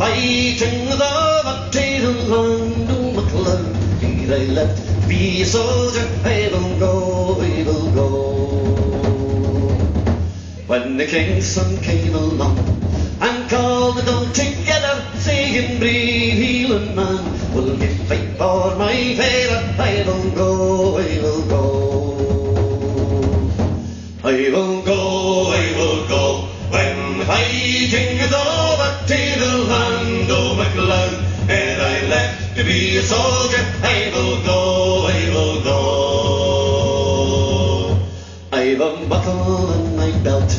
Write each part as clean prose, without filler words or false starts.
fighting the battle land of MacLeod, here I left to be a soldier. I will go, I will go. When the king's son came along and called it all together, saying, "Brave Hieland man, will you fight for my father?" I will go, I will go. I will go, I will go. When fighting is over, to the land of MacLeod, and I left to be a soldier, I will go, I will go. I've a buckle in my belt,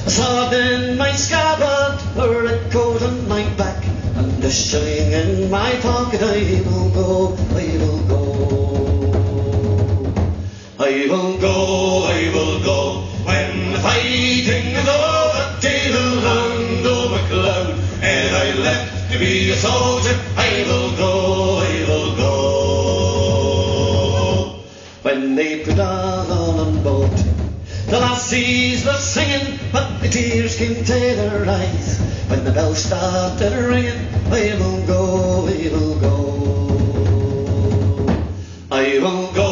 a sword in my scabbard, a red coat on my back, and a shilling in my pocket. I will go, I will go. I will go, I will go. When the fighting is over, to the land of MacLeod, and I left to be a soldier, I will go, I will go. When they put us all on board, the lassies were singing, but the tears came to their eyes. When the bells started ringing, I will go, I will go. I will go,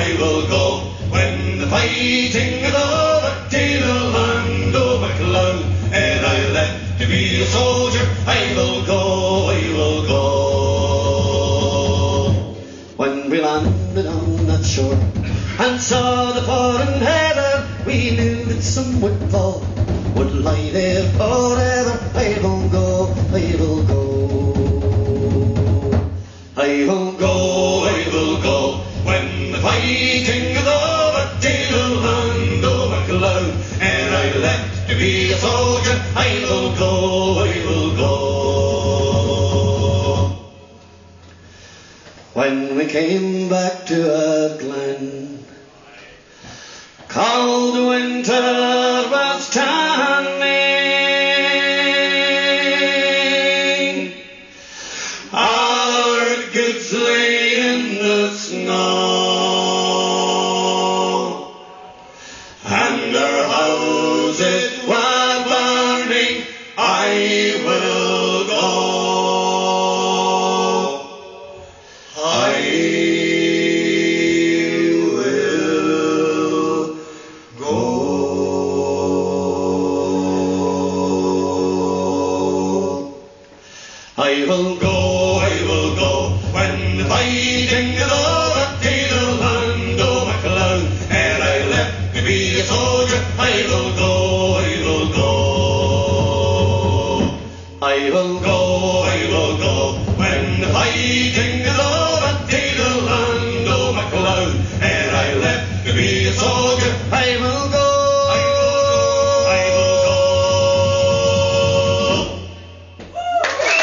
I will go. When the fighting is over, to the land of MacLeod, and I left to be a soldier, I will go, I will go. When we landed on that shore and saw the foreign heather, we knew that some would fall, would lie there forever. I will go, I will go. I will go, I will go. When the fighting is over, to the land of MacLeod, and I left to be a soldier, I will go, I will go. When we came back to our glen, cold winter was coming, our goods lay in the snow, and our houses were burning. I will go, I will go. I will go, I will go. When the fighting is over,